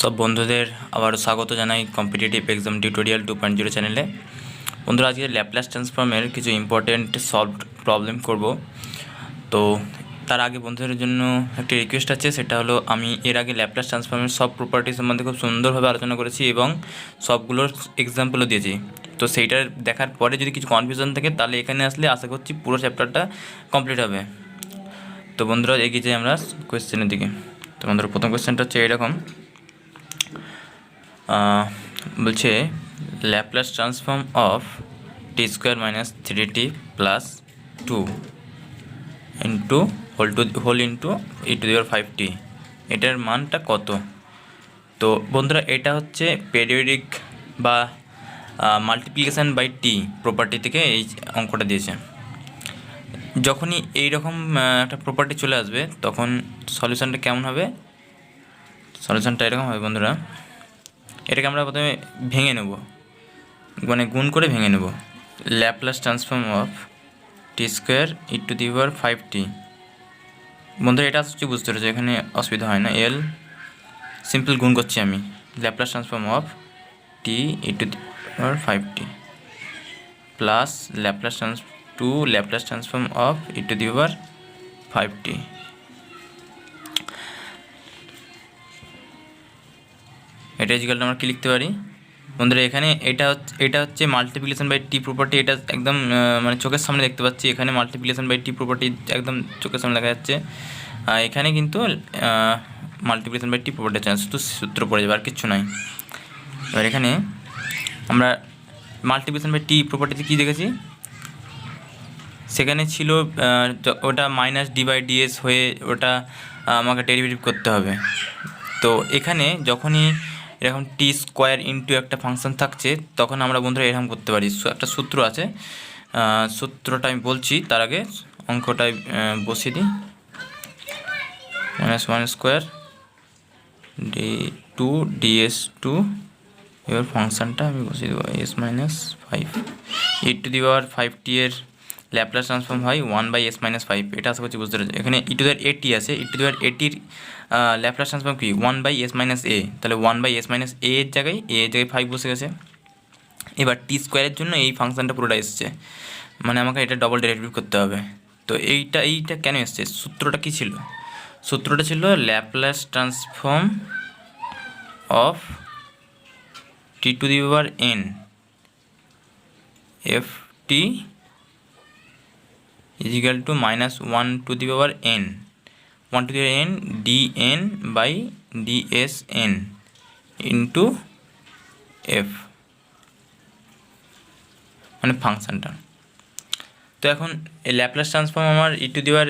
সব বন্ধুদের আবার স্বাগত জানাই কম্পিটিটিভ এক্সাম টিউটোরিয়াল 2.0 চ্যানেলে। বন্ধুরা, আজকে ল্যাপ্লাস ট্রান্সফর্মের কিছু ইম্পর্টেন্ট সলভড প্রবলেম করব। তো তার আগে বন্ধুদের জন্য একটি রিকোয়েস্ট আছে, সেটা হলো আমি এর আগে ল্যাপ্লাস ট্রান্সফর্মের সব প্রপার্টি সম্বন্ধে খুব সুন্দরভাবে আলোচনা করেছি এবং সবগুলোর এক্সাম্পলও দিয়েছি। তো সেইটার দেখার পরে যদি কিছু কনফিউশন থাকে তাহলে এখানে আসলে আশা করছি পুরো চ্যাপ্টারটা কমপ্লিট হবে। তো বন্ধুরা, এগিয়ে যাই আমরা কোয়েশ্চেনের দিকে। তো বন্ধুরা, প্রথম কোয়েশ্চেনটা হচ্ছে এরকম, বলছে Laplace transform of T square minus 3t plus 2 into whole into E to the power 5t, এটার মানটা কত? তো বন্ধুরা, এটা হচ্ছে পেরিয়ডিক বা মাল্টিপ্লিকেশান বাই টি প্রপার্টি থেকে এই অঙ্কটা দিয়েছে। যখনই এইরকম একটা প্রপার্টি চলে আসবে তখন সলিউশনটা কেমন হবে? সলিউশনটা এরকম হবে বন্ধুরা, এটাকে আমরা প্রথমে ভেঙে নেব, মানে গুণ করে ভেঙে নেব। Laplace transform of T square E to the power 5t। বন্ধুরা, এটা হচ্ছে বুঝতে পেরেছো, এখানে অসুবিধা হয় না। এল সিম্পল গুণ করছি আমি, Laplace transform of T e to the power 5t plus Laplace transform of e to the power 5t। এটা ইজিক্যাল আমরা কি লিখতে পারি বন্ধুরা? এখানে এটা হচ্ছে মাল্টিপ্লিকেশন বাই টি প্রপার্টি। এটা একদম মানে চোখের সামনে দেখতে পাচ্ছি, এখানে মাল্টিপ্লিকেশন বাই টি প্রপার্টি একদম চোখের সামনে দেখা যাচ্ছে। এখানে কিন্তু মাল্টিপ্লিকেশন বাই টি প্রপার্টি আছে, শুধু সূত্র পড়ে যাবে, আর কিচ্ছু নাই। এবার এখানে আমরা মাল্টিপ্লিকেশন বাই টি প্রপার্টিতে কী দেখেছি, সেখানে ছিল ওটা মাইনাস ডি বাই ডিএস হয়ে ওটা আমাকে ডেরিভেটিভ করতে হবে। তো এখানে যখনই এরকম টি স্কোয়ার ইন্টু একটা ফাংশন থাকছে তখন আমরা বন্ধুরা এরকম করতে পারি। একটা সূত্র আছে, সূত্রটা আমি বলছি, তার আগে অঙ্কটায় বসিয়ে দিই। -1 স্কোয়ার d2 ds2, এবার ফাংশনটা আমি বসিয়ে দেবো s minus 5 E to the power 5t এর ল্যাপ্লাস ট্রান্সফর্ম হয় 1/s মাইনাস 5। এটা আশা করছি বুঝতে পেরেছি। এখানে ই টু দি পাওয়ার at আছে, ই টু দি পাওয়ার at-র ল্যাপ্লাস ট্রান্সফর্ম কি 1/s মাইনাস a, তাহলে 1/s মাইনাস a এর জায়গায় 5 বসে গেছে। এবার টি স্কোয়ারের জন্য এই ফাংশনটা পুরোটা এসছে, মানে আমাকে এটা ডবল ডেরিভেটিভ করতে হবে। তো এইটা কেন এসছে? সূত্রটা কি ছিল? সূত্রটা ছিল Laplace transform of T to the power n ft equal to -1 to the power n, 1 to the power n dn by dsn into f, মানে ফাংশানটা। তো এখন এই ল্যাপ্লাস ট্রান্সফর্ম আমার ই টু দি পাওয়ার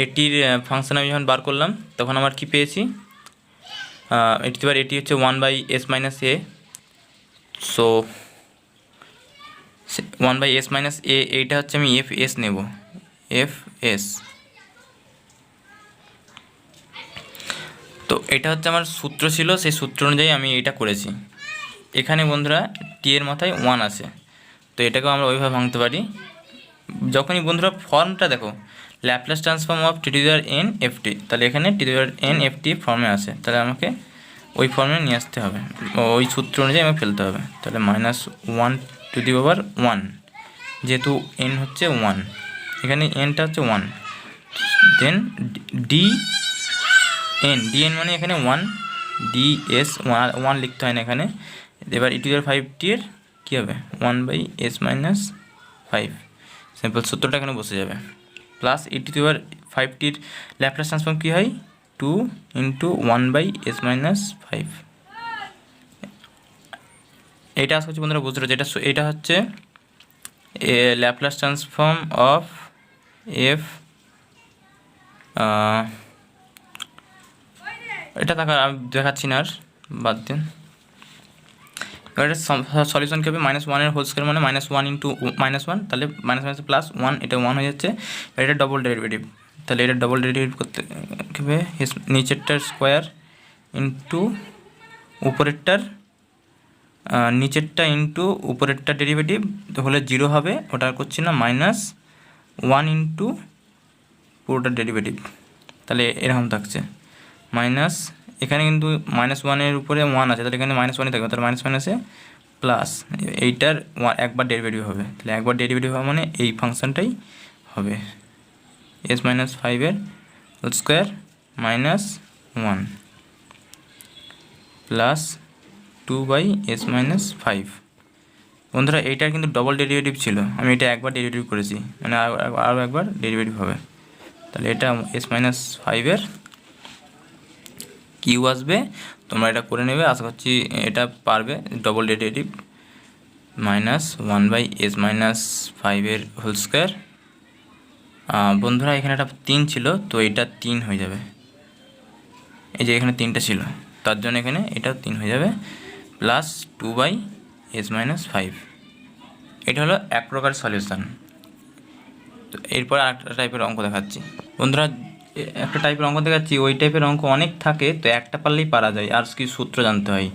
এটির ফাংশন আমি যখন বার করলাম তখন আমার কি পেয়েছি, ই টু দি পাওয়ার এটি হচ্ছে 1/s minus a। So 1/s minus a, এইটা হচ্ছে আমি fs নেব, fs। তো এটা হচ্ছে আমার সূত্র ছিল, সেই সূত্র অনুযায়ী আমি এইটা করেছি। এখানে বন্ধুরা টি এর মাথায় 1 আছে, তো এটাকেও আমরা ওইভাবে ভাঙতে পারি। যখনই বন্ধুরা ফর্মটা দেখো, Laplace transform of T to the power n ft, তাহলে এখানে t to the power n ft ফর্মে আছে, তাহলে আমাকে ওই ফর্মে নিয়ে আসতে হবে, ওই সূত্র অনুযায়ী আমাকে ফেলতে হবে। তাহলে -1 টু দি পাওয়ার 1, যেহেতু n হচ্ছে 1, এখানে nটা হচ্ছে 1, দেন dn মানে এখানে 1, ds 1 লিখতে হয় না এখানে। এবার ই টু দি পাওয়ার 5t এর কী হবে 1/s মাইনাস 5, সিম্পল সূত্রটা এখানে বসে যাবে। Plus e to the power 5tর ল্যাপ্লাস ট্রান্সফর্ম কী হয় 2 ইন্টু 1/s মাইনাস 5। এটা আসা হচ্ছে বন্ধুরা বুঝতে পারছি, এটা হচ্ছে ল্যাপ্লাস ট্রান্সফর্ম অফ f, এটা আমি দেখাচ্ছি না, আর বাদ দিন। এবার এটা সলিউশন কী হবে, -1 এর হোল স্কোয়ার মানে -1 ইন্টু -1, তাহলে মাইনাস প্লাস 1, এটা 1 হয়ে যাচ্ছে। এটা ডবল ডেরিভেটিভ, তাহলে এটা ডবল ডেরিভেটিভ করতে কী হবে, নিচেরটার স্কোয়ার ইন্টু উপরেরটার, নিচেরটা ইন্টু উপরেরটা ডেরিভেটিভ হলে 0 হবে, ওটা করছি না, -1 ইন্টু পুরোটা ডেরিভেটিভ, তাহলে এরকম থাকছে এখানে কিন্তু -1 উপরে 1 আছে, তাহলে এখানে -1 থাকবে, তাহলে মাইনাসে প্লাস এইটার একবার ডেরিভেটিভ হবে, তাহলে একবার ডেরিভেটিভ হওয়া মানে এই ফাংশনটাই হবে s-5 whole square -1 plus 2/s-5। বন্ধুরা এইটার কিন্তু ডবল ডেরিভেটিভ ছিল, আমি এটা একবার ডেরিভেটিভ করেছি, মানে আরও একবার ডেরিভেটিভ হবে, তাহলে এটা s-5 কিউ আসবে। তোমরা এটা করে নেবে, আশা করছি এটা পারবে। Double derivative -1/s-5 whole square. বন্ধুরা এখানে একটা 3 ছিল, তো এটা 3 হয়ে যাবে, এই যে এখানে 3টা ছিল, তার জন্য এখানে এটা 3 হয়ে যাবে, প্লাস 2/s-5। এটা হলো এক প্রকার সলিউশন। তো এরপর আরেকটা টাইপের অঙ্ক দেখাচ্ছি বন্ধুরা, একটা টাইপের অঙ্ক দেখাচ্ছি, ওই টাইপের অঙ্ক অনেক থাকে, তো একটা পারলেই পারা যায়, আর কি সূত্র জানতে হয়।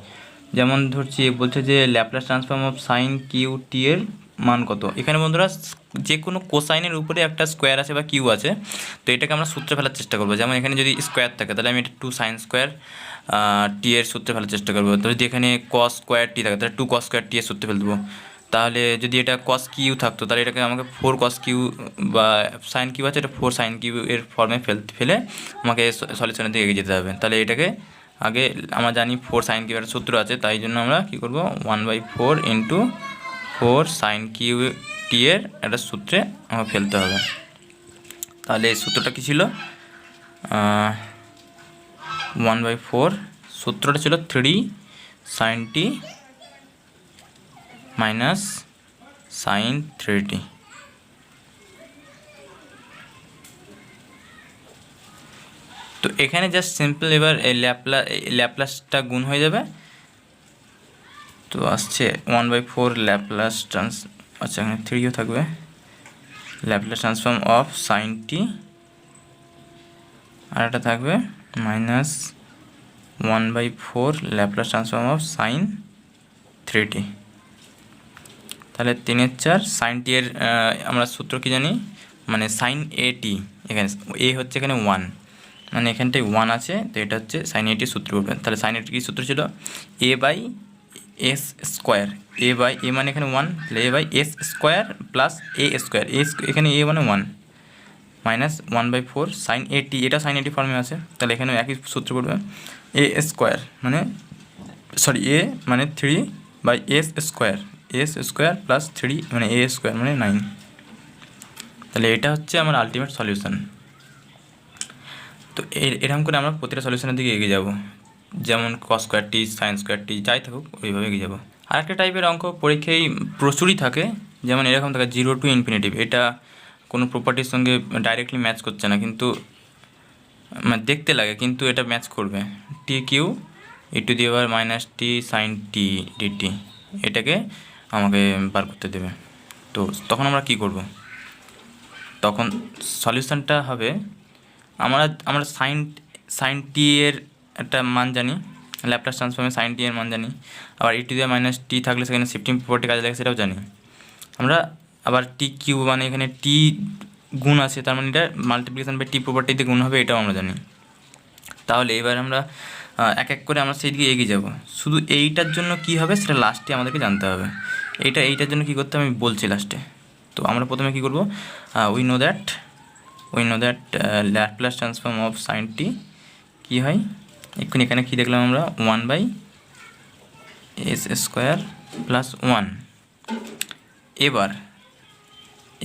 যেমন ধরছি বলছে যে Laplace transform of sine Q T এর মান কত। এখানে বন্ধুরা যে কোনো কোসাইনের উপরে একটা স্কোয়ার আছে বা কিউ আছে, তো এটাকে আমরা সূত্রে ফেলার চেষ্টা করবো। যেমন এখানে যদি স্কোয়ার থাকে, তাহলে আমি এটা 2 sin স্কোয়ার টি এর সূত্রে ফেলার চেষ্টা করবো। তো যদি এখানে cos স্কোয়ার টি থাকে, তাহলে 2 cos স্কোয়ার টি এর সূত্রে ফেলে দেবো। তাহলে যদি এটা cos কিউ থাকতো, তাহলে এটাকে আমাকে 4 cos কিউ, বা সাইন কিউ আছে, এটা 4 sin কিউ এর ফর্মে ফেলে আমাকে সলিউশনের দিকে এগিয়ে যেতে হবে। তাহলে এটাকে আগে আমরা জানি 4 sin কিউ এর সূত্র আছে, তাই জন্য আমরা কী করবো, 1/4 × 4 sin কিউ টি এর একটা সূত্রে আমাকে ফেলতে হবে। তাহলে এই সূত্রটা কী ছিল, 1/4, সূত্রটা ছিল 3 sin t minus sin 3t। তো এখানে জাস্ট সিম্পল এবার এই ল্যাপ্লাসটা গুণ হয়ে যাবে, তো আসছে 1/4 ল্যাপ্লাস আচ্ছা এখানে 3ও থাকবে, Laplace transform of sin t, আর একটা থাকবে -1/4 Laplace transform of sin 3t। তাহলে 3/4 sin t এর আমরা সূত্র কি জানি, মানে sin at, এখানে এ হচ্ছে এখানে 1, মানে এখানটায় 1 আছে, তো এটা হচ্ছে sin at সূত্র করবে। তাহলে sin at কি সূত্র ছিল, a/s স্কোয়ার, a মানে এখানে 1, তাহলে a/s square plus a square, এখানে a মানে 1 মাইনাস 1/4 sin at, এটা sin at ফর্মে আছে, তাহলে এখানে একই সূত্র করবে, a স্কোয়ার মানে a মানে 3/s square, s square plus 3 মানে a স্কোয়ার মানে 9। তাহলে এটা হচ্ছে আমার আলটিমেট সলিউশন। তো এরকম করে আমরা প্রতিটা সলিউশনের দিকে এগিয়ে যাব, যেমন cos স্কোয়ার টি, sin স্কোয়ার টি, যাই থাকুক ওইভাবে এগিয়ে যাবো। আরেকটা টাইপের অঙ্ক পরীক্ষায় প্রচুরই থাকে, যেমন এরকম থাকে 0 to ইনফিনিটিভ। এটা কোনো প্রপার্টির সঙ্গে ডাইরেক্টলি ম্যাচ করছে না, কিন্তু মানে দেখতে লাগে, কিন্তু এটা ম্যাচ করবে। t³ e⁻t sin t dt, এটাকে আমাকে বার করতে দেবে। তো তখন আমরা কি করব, তখন সলিউশনটা হবে, আমরা সাইন টি এর একটা মান জানি, ল্যাপ্লাস ট্রান্সফর্মে সাইন টি এর মান জানি, আবার e⁻t থাকলে সেখানে শিফটিং প্রপার্টি কাজে লাগে সেটাও জানি আমরা। আবার t³ মানে এখানে টি গুণ আছে, তার মানে এটা মাল্টিপ্লিকেশন বাই টি প্রপার্টিতে গুণ হবে, এটাও আমরা জানি। তাহলে এবার আমরা এক এক করে আমরা সেই দিকে এগিয়ে যাব। শুধু এইটার জন্য কি হবে সেটা লাস্টে আমাদেরকে জানতে হবে। এইটার জন্য কী করতে আমি বলছি লাস্টে। তো আমরা প্রথমে কী করব, we know that Laplace transform of sine t কী হয়, এক্ষুনি এখানে কী দেখলাম আমরা, 1/s স্কোয়ার প্লাস 1। এবার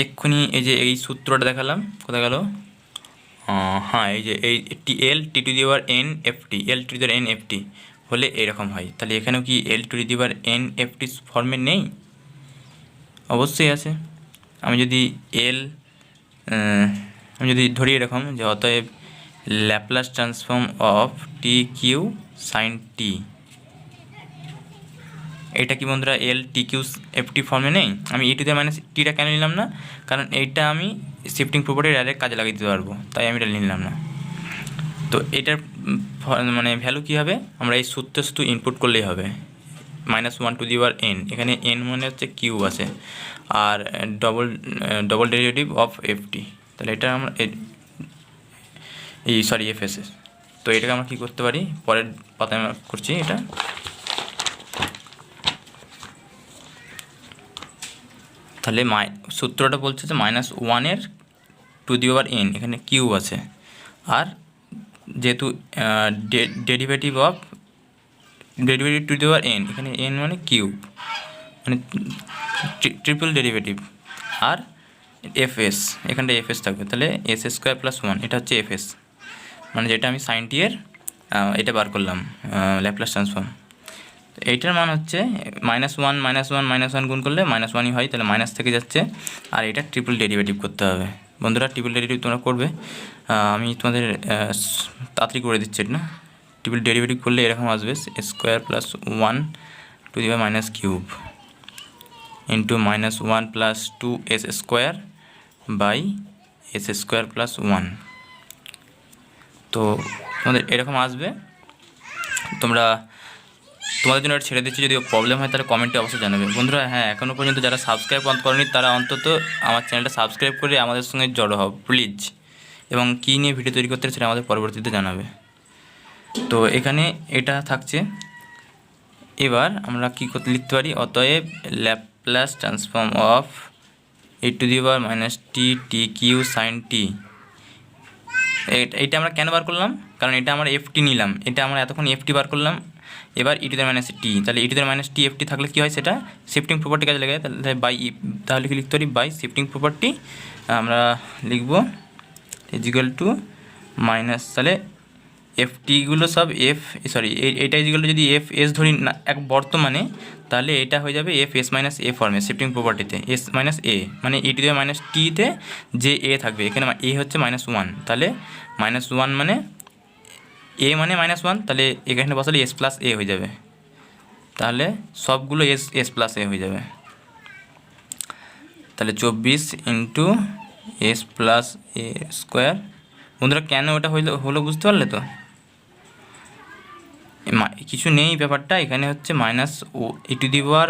এক্ষুনি এই যে এই সূত্রটা দেখালাম, কোথায় গেল, হ্যাঁ এই যে এই l/n/ft হলে এরকম হয়। তাহলে এখানেও কি l/n/ft ফর্মে নেই? অবশ্যই আছে। আমি যদি ধরি এরকম যে অতএব Laplace transform of t³ sin t, এটা কি বন্ধুরা l/t³ ফর্মে নেই? আমি e⁻t কেন নিলাম না, কারণ এইটা আমি শিফটিং প্রপার্টি ডাইরেক্ট কাজে লাগিয়ে দিতে পারবো, তাই আমি এটা নিলাম না। তো এটার মানে ভ্যালু কী হবে, আমরা এই সূত্রে শুধু ইনপুট করলেই হবে, -1/n, এখানে n মানে হচ্ছে কিউব আছে, আর ডবল ডেরিভেটিভ অফ ft, তাহলে এটা আমরা fs। তো এটাকে আমরা কী করতে পারি, পরের পাতায় আমরা করছি এটা। তাহলে সূত্রটা বলছে যে -1 টু দি পাওয়ার n, এখানে কিউব আছে, আর যেহেতু derivative two the power n, এখানে n মানে কিউব, মানে ট্রিপল ডেরিভেটিভ, আর এফএস, এখানটা এফএস থাকবে, তাহলে s² + 1, এটা হচ্ছে এফএস, মানে যেটা আমি sin t এর এটা বার করলাম ল্যাপ্লাস ট্রান্সফর্ম। এইটার মান হচ্ছে -1 গুণ করলে -1ই হয়, তাহলে মাইনাস থেকে যাচ্ছে, আর এটা ট্রিপল ডেরিভেটিভ করতে হবে। বন্ধুরা ট্রিপল ডেরিভেটিভ তোমরা করবে, আমি তোমাদের তাড়াতাড়ি করে দিচ্ছি এটা না। ট্রিপল ডেরিভেটিভ করলে এরকম আসবে s² + 1 to the power -cube into -1 + 2s² by s² + 1। তো তোমাদের এরকম আসবে। তোমাদের জন্য এটা ছেড়ে দিচ্ছি, যদি প্রবলেম হয় তাহলে কমেন্টে অবশ্যই জানাবে। বন্ধুরা হ্যাঁ, এখনও পর্যন্ত যারা সাবস্ক্রাইব করেনি তারা অন্তত আমার চ্যানেলটা সাবস্ক্রাইব করে আমাদের সঙ্গে জড়ো হও প্লিজ, এবং কী নিয়ে ভিডিও তৈরি করতে সেটা আমাদের পরবর্তীতে জানাবে। তো এখানে এটা থাকছে। এবার আমরা কী করতে লিখতে পারি, অতএব Laplace transform of e to the power -t t³ sin t। এইটা আমরা কেন বার করলাম, কারণ এটা আমরা ft নিলাম, এটা আমরা এতক্ষণ ft বার করলাম। এবার e to the power -t, তাহলে e to the power -t ft থাকলে কী হয়, সেটা শিফটিং প্রপার্টি কাজে লাগে, তাহলে কি লিখতে পারি, বাই শিফটিং প্রপার্টি আমরা লিখব ইজিক্যাল টু মাইনাস, তাহলে ftগুলো সব এটা ইজিক্যাল টু যদি fs ধরি না এক বর্তমানে, তাহলে এটা হয়ে যাবে fs - a ফর্মে শিফটিং প্রপার্টিতে, s - a মানে e টু দি পাওয়ার -t-তে যে a থাকবে, এখানে a হচ্ছে -1, তাহলে -1 মানে a মানে -1, তাহলে এখানে বসালে s + a হয়ে যাবে, তাহলে সবগুলো s + a হয়ে যাবে। তাহলে 24 ইন্টু s + a²। বন্ধুরা কেন ওটা হলো বুঝতে পারলে তো, কিছু নেই ব্যাপারটা, এখানে হচ্ছে e to the power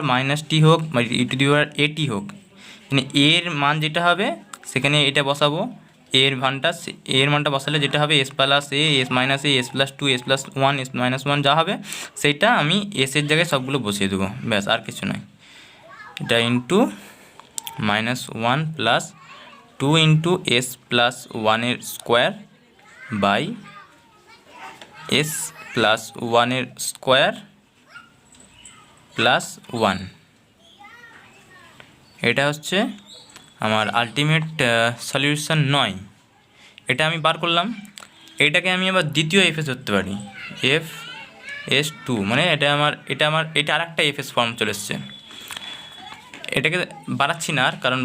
-t হোক বা e to the power at হোক, মানে এর মান যেটা হবে সেখানে এটা বসাবো, এর মানটা বসালে যেটা হবে s + a, s - a, s + 2, s + 1, s - 1 যা হবে সেইটা আমি s এর জায়গায় সবগুলো বসিয়ে দেবো, ব্যাস আর কিছু নয়। এটা ইন্টু -1 + 2 ইন্টু s + 1 এর স্কোয়ার বাই s + 1 এর স্কোয়ার প্লাস 1। এটা হচ্ছে আমার আলটিমেট সলিউশন 9। এটা আমি বার করলাম। এটাকে আমি আবার দ্বিতীয় এফএস ধরতে পারি, fs2, মানে এটা আর একটা এফএস ফর্ম চলে এসছে। এটাকে বাড়াচ্ছি না আর, কারণ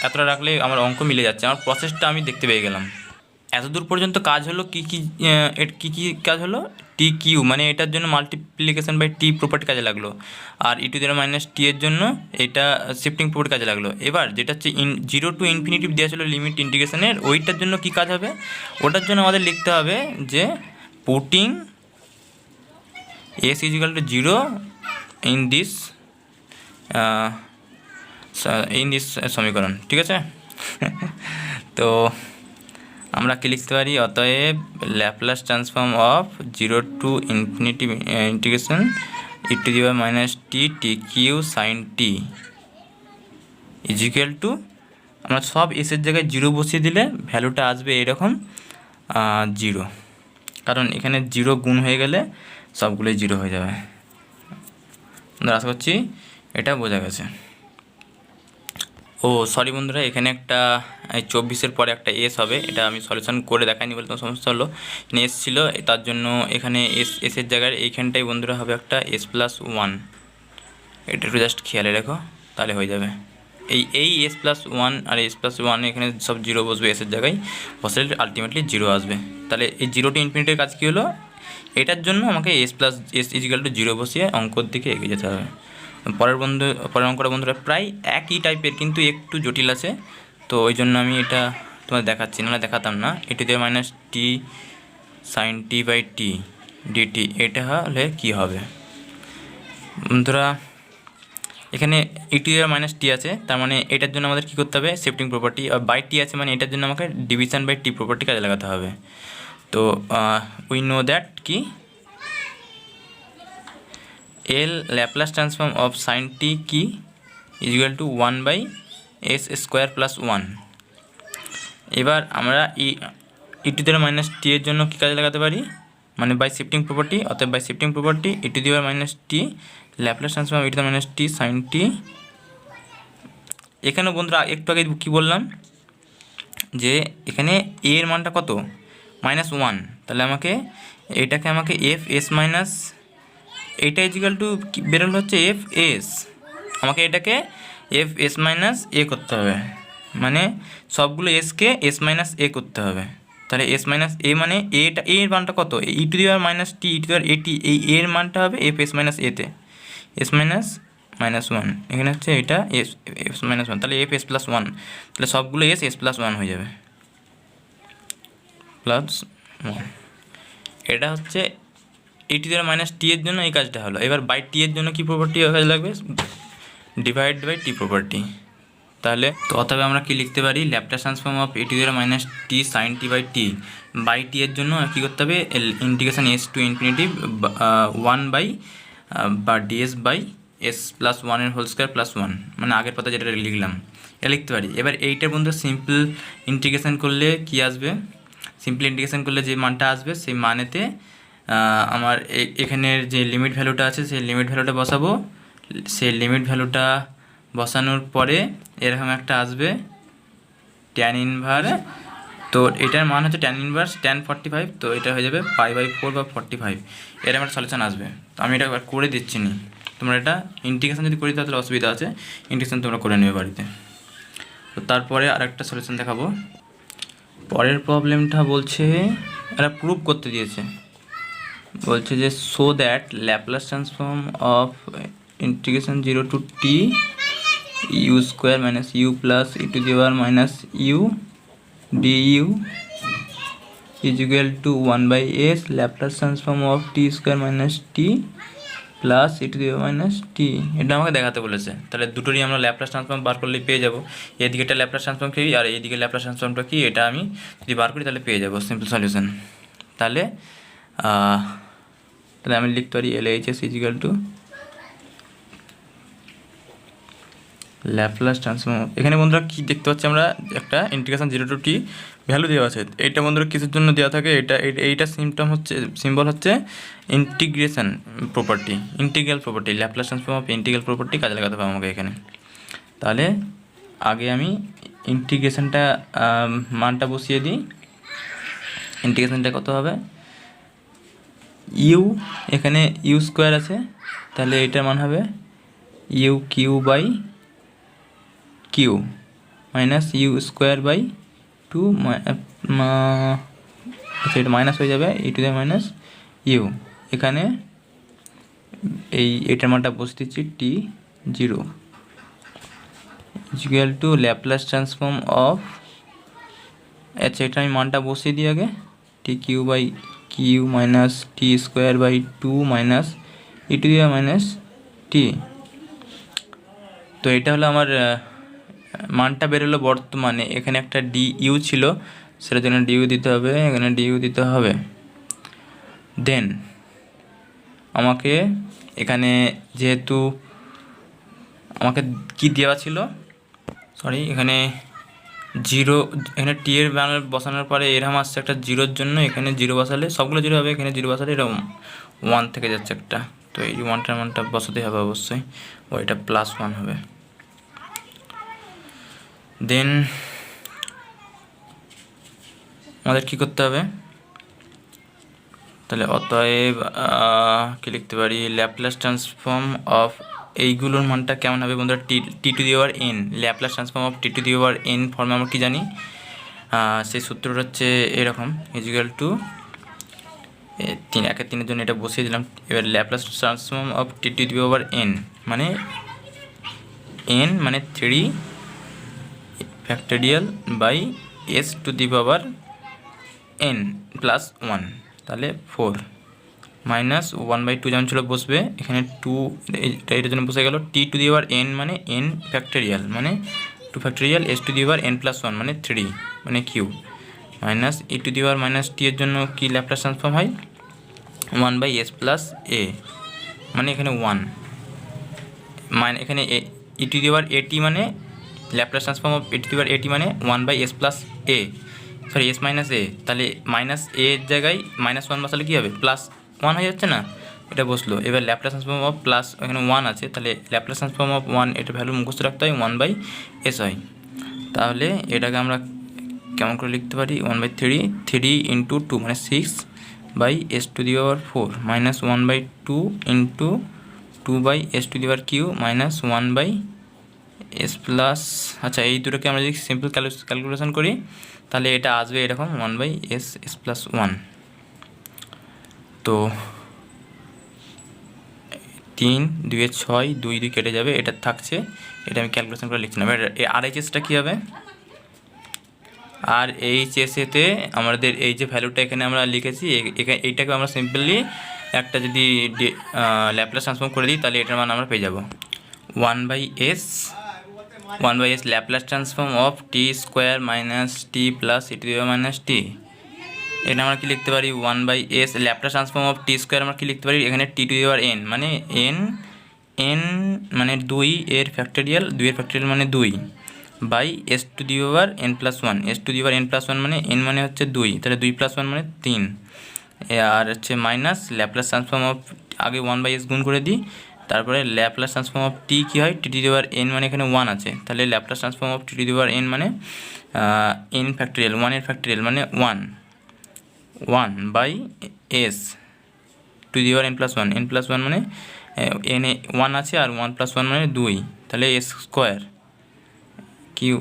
এতটা রাখলে আমার অঙ্ক মিলে যাচ্ছে, আমার প্রসেসটা আমি দেখতে পেয়ে গেলাম। এতদূর পর্যন্ত কাজ হলো কী কী কাজ হলো, t³ মানে এটার জন্য মাল্টিপ্লিকেশন বাই টি প্রপার্টি কাজে লাগলো, আর e to the power -t এর জন্য এটা শিফটিং প্রপার্টি কাজে লাগলো। এবার যেটা হচ্ছে 0 টু ইনফিনিটি দেওয়া ছিল লিমিট ইন্টিগ্রেশনের, ওইটার জন্য কী কাজ হবে, ওটার জন্য আমাদের লিখতে হবে যে পুটিং s = 0 ইন দিস সমীকরণ, ঠিক আছে। তো আমরা কি লিখতে পারি, অতএব Laplace transform of 0 to infinity integration e to the power -t t³ sin t equal to, আমরা সব এসের জায়গায় 0 বসিয়ে দিলে ভ্যালুটা আসবে এরকম 0, কারণ এখানে 0 গুণ হয়ে গেলে সবগুলোই 0 হয়ে যাবে। আমরা আশা করছি এটা বোঝা গেছে। ও সরি বন্ধুরা, এখানে একটা 24-এর পরে একটা এস হবে, এটা আমি সলিউশন করে দেখাইনি বলে তোমার সমস্যা হলো, এখানে এস ছিল, তার জন্য এখানে এসের জায়গায় এইখানটাই বন্ধুরা হবে একটা s + 1, এটা একটু জাস্ট খেয়ালে রেখো, তাহলে হয়ে যাবে। এই s + 1 আর s + 1 এখানে সব 0 বসবে এসের জায়গায়, বসলে আলটিমেটলি 0 আসবে। তাহলে এই 0 টু ইনফিনিটির কাজ কী হলো, এটার জন্য আমাকে s = 0 বসিয়ে অঙ্কর দিকে এগিয়ে যেতে হবে। পরের অঙ্কটা বন্ধুরা প্রায় একই টাইপের, কিন্তু একটু জটিল আছে, তো ওই জন্য আমি এটা তোমাদের দেখাচ্ছি, না দেখাতাম না। e to the power -t sin t/t dt, এটা হলে কী হবে বন্ধুরা, এখানে e to the power -t আছে, তার মানে এটার জন্য আমাদের কী করতে হবে, শিফটিং প্রপার্টি, আর বাই t আছে মানে এটার জন্য আমাকে ডিভিশন বাই t প্রপার্টি কাজে লাগাতে হবে। তো উই নো দ্যাট কি এল ল্যাপ্লাস ট্রান্সফর্ম অফ সাইন টি কি ইজ ইকুয়াল টু 1/s² + 1। এবার আমরা ই to the power minus t এর জন্য কী কাজে লাগাতে পারি, মানে বাই শিফটিং প্রপার্টি। অতএব by shifting property e to the power minus t Laplace transform e to the power minus t sine t. এখানে বন্ধুরা একটু আগে কী বললাম যে এখানে এ এর মানটা কত, -1, তাহলে আমাকে এফ এস মাইনাস এইটা ইজিক্যাল টু বেরোলো হচ্ছে এফ এস, আমাকে এটাকে এফ এস মাইনাস এ করতে হবে, মানে সবগুলো এসকে এস মাইনাস এ করতে হবে। তাহলে এস মাইনাস এ মানে এটা এর মানটা কত, e to the power minus t e to the power at, এই এর মানটা হবে এফ এস মাইনাস এতে, এস মাইনাস -1, এখানে হচ্ছে এটা এস -1, তাহলে এফ এস প্লাস 1, তাহলে সবগুলো এস প্লাস 1 হয়ে যাবে, +1। এটা হচ্ছে ই to the power minus t এর জন্য এই কাজটা হলো। এবার বাই টি এর জন্য কী প্রপার্টি কাজ লাগবে, ডিভাইড বাই টি প্রপার্টি। তাহলে তো অতএব আমরা কি লিখতে পারি, Laplace transform of e to the power minus t sine t by t. By t এর জন্য কী করতে হবে, ইন্টিগ্রেশন এস টু ইনফিনিটি 1 বা DS by S plus 1 whole square plus 1, মানে আগের পাতা যেটা লিখলাম এটা লিখতে পারি। এবার এইটার বন্ধু সিম্পল ইন্টিগ্রেশন করলে কি আসবে, সিম্পল ইন্টিগ্রেশন করলে যে মানটা আসবে সেই মানেতে আমার এখানের যে লিমিট ভ্যালুটা আছে সেই লিমিট ভ্যালুটা বসাবো। সেই লিমিট ভ্যালুটা বসানোর পরে এরকম একটা আসবে ট্যান ইনভার্স, তো এটার মান হচ্ছে ট্যান ইনভার্স tan 45, তো এটা হয়ে যাবে π/4 বা 45, এরকম একটা সলিউশন আসবে। তো আমি এটা করে দিচ্ছি নি, তোমরা এটা ইন্টিগ্রেশন যদি করি তাহলে অসুবিধা আছে, ইন্টিগ্রেশন তোমরা করে নেবে বাড়িতে। তো তারপরে আরেকটা সলিউশন দেখাবো। পরের প্রবলেমটা বলছে এরা প্রুভ করতে দিয়েছে, বলছে যে show that Laplace transform of integration 0 to t u square minus u plus e to the power minus u du is equal to 1/s Laplace transform of T square minus t plus e to the power minus t. এটা আমাকে দেখাতে বলেছে, তাহলে দুটোরই আমরা Laplace transform বার করলে পেয়ে যাবো। এদিকেটা ল্যাপ্লাস ট্রান্সফর্ম কি আর এইদিকে ল্যাপ্লাস ট্রান্সফর্মটা কি, এটা আমি যদি বার করি তাহলে পেয়ে যাবো সিম্পল সলিউশন। তাহলে আমি লিখতে পারি LHS is equal to Laplace transform. এখানে বন্ধুরা কী দেখতে পাচ্ছি আমরা, একটা ইন্টিগ্রেশন 0 টু টি ভ্যালু দেওয়া আছে। এইটা বন্ধুরা কিসের জন্য দেওয়া থাকে, এইটা সিম্বল হচ্ছে integration property, integral property, Laplace transform of integral property কাজে লাগাতে হবে আমাকে এখানে। তাহলে আগে আমি ইন্টিগ্রেশনটা মানটা বসিয়ে দিই। ইন্টিগ্রেশনটা কত হবে, ইউ এখানে ইউ স্কোয়ার আছে, তাহলে এটার মান হবে u cube by cube minus u square by 2, আচ্ছা এটা মাইনাস হয়ে যাবে e to the minus u. এখানে এইটার মানটা বসে দিচ্ছি t 0 equal to Laplace transform of, আচ্ছা এটা আমি মানটা বসিয়ে দিই আগে, t cube by cube minus t square by 2 minus e to the power minus t. তো এটা হলো আমার মানটা বেরোলো বর্তমানে। এখানে একটা ডি ইউ ছিল, সেটার জন্য ডিউ দিতে হবে, এখানে ডিউ দিতে হবে। দেন আমাকে এখানে যেহেতু আমাকে কি দেওয়া ছিল, সরি এখানে 0, এখানে টি এর মান বসানোর পরে এরকম আসছে একটা 0-র জন্য, এখানে 0 বসালে সবগুলো 0 হবে, এখানে 0 বসালে এরকম 1 থেকে যাচ্ছে একটা, তো এই 1টার মানটা বসাতে হবে অবশ্যই, ওইটা +1 হবে। দেন আমাদের কী করতে হবে, তাহলে অতএব কী লিখতে পারি, ল্যাপ্লাস ট্রান্সফর্ম অফ এইগুলোর মানটা কেমন হবে বন্ধুরা, t to the power n, Laplace transform of T to the power n ফর্মে আমরা কী জানি, সেই সূত্রটা হচ্ছে এরকম, ইকুয়াল টু 3 জন্য এটা বসিয়ে দিলাম। এবার Laplace transform of T to the power N মানে 3 factorial by S to the power N plus 1, তাহলে 4 মাইনাস 1/2 যেমন ছিল বসবে, এখানে 2 এটার জন্য বসে গেল, t to the power N মানে এন ফ্যাক্টোরিয়াল মানে 2 factorial s to the power N plus 1 মানে 3 মানে cube minus e to the power minus t এর জন্য কি ল্যাপ্লাস ট্রান্সফর্ম হয় 1/s প্লাস এ, মানে এখানে 1 মানে এখানে ই টু দি পাওয়ার এটি মানে Laplace transform of e to the power at মানে 1/s plus a, sorry s minus a, তাহলে মাইনাস এ এর জায়গায় -1 বসালে কী হবে +1 হয়ে যাচ্ছে না, এটা বসলো। এবার ল্যাপ্লাস ট্রান্সফর্ম অফ প্লাস এখানে 1 আছে, তাহলে ল্যাপ্লাস ট্রান্সফর্ম অফ 1 এটা ভ্যালু মুখস্থ রাখতে হয় 1/s হয়। তাহলে এটাকে আমরা কেমন করে লিখতে পারি 1/3, 3 × 2 মানে 6/s to the power 4 minus 1/2 × 2/s to the power Q minus 1/s plus, আচ্ছা এই দুটোকে আমরা যদি সিম্পল ক্যালকুলেশন করি তাহলে এটা আসবে এরকম 1/s প্লাস 1। তো 3 2 6 2 2 কেটে যাবে, এটা থাকছে, এটা আমি ক্যালকুলেশন করে লিখছি না। এবার RHSটা কী হবে, আর এইচএসেতে আমাদের এই যে ভ্যালুটা এখানে আমরা লিখেছি এইটাকে আমরা সিম্পলি একটা যদি ল্যাপ্লাস ট্রান্সফর্ম করে দিই তাহলে এটার মান আমরা পেয়ে যাব 1/s Laplace transform of T square minus t plus e to the power minus t. এটা আমরা কি লিখতে পারি 1/s Laplace transform of T square আমরা কি লিখতে পারি এখানে t to the power n মানে n মানে 2 এর ফ্যাক্টোরিয়াল, 2 এর ফ্যাক্টোরিয়াল মানে 2 by s to the power n plus 1, s to the power n plus 1 মানে n মানে হচ্ছে 2, তাহলে 2 + 1 মানে 3, আর হচ্ছে মাইনাস ল্যাপ্লাস ট্রান্সফর্ম অফ আগে 1/s গুণ করে দিই, তারপরে ল্যাপ্লাস ট্রান্সফর্ম অফ টি কী হয় টি টু দি পাওয়ার n মানে এখানে 1 আছে, তাহলে Laplace transform of T to the power n মানে n ফ্যাক্টোরিয়াল 1 এর ফ্যাক্টোরিয়াল মানে 1/s two the power n plus 1, n plus 1 মানে n 1 আছে আর 1 + 1 মানে 2, তাহলে s স্কোয়ার কিউ,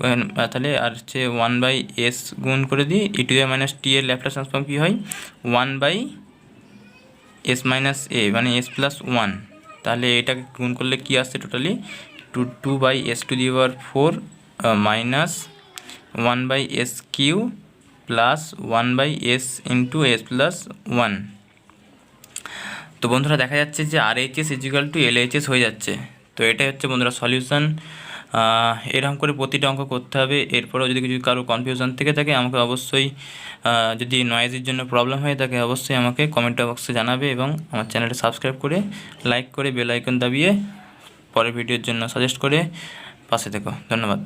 তাহলে আর হচ্ছে 1/s গুণ করে দিই ই টু দি মাইনাস টি এর ল্যাপ্লাস ট্রান্সফর্ম কী হয় 1/s মাইনাস এ মানে s প্লাস 1, তাহলে এটাকে গুণ করলে কী আসছে totally 2/s to the power 4 minus 1/s Q plus 1/s into s plus 1। তো বন্ধুরা দেখা যাচ্ছে যে RHS = LHS হয়ে যাচ্ছে। তো এটাই হচ্ছে বন্ধুরা সলিউশন। এরকম করে প্রতিটা অঙ্ক করতে হবে। এরপরেও যদি কিছু কারো কনফিউশন থেকে থাকে আমাকে অবশ্যই, যদি নয়েজের জন্য প্রবলেম হয়ে থাকে অবশ্যই আমাকে কমেন্ট বক্সে জানাবে এবং আমার চ্যানেলটা সাবস্ক্রাইব করে লাইক করে বেল আইকন দাবিয়ে পরের ভিডিওর জন্য সাজেস্ট করে পাশে থেকো। ধন্যবাদ।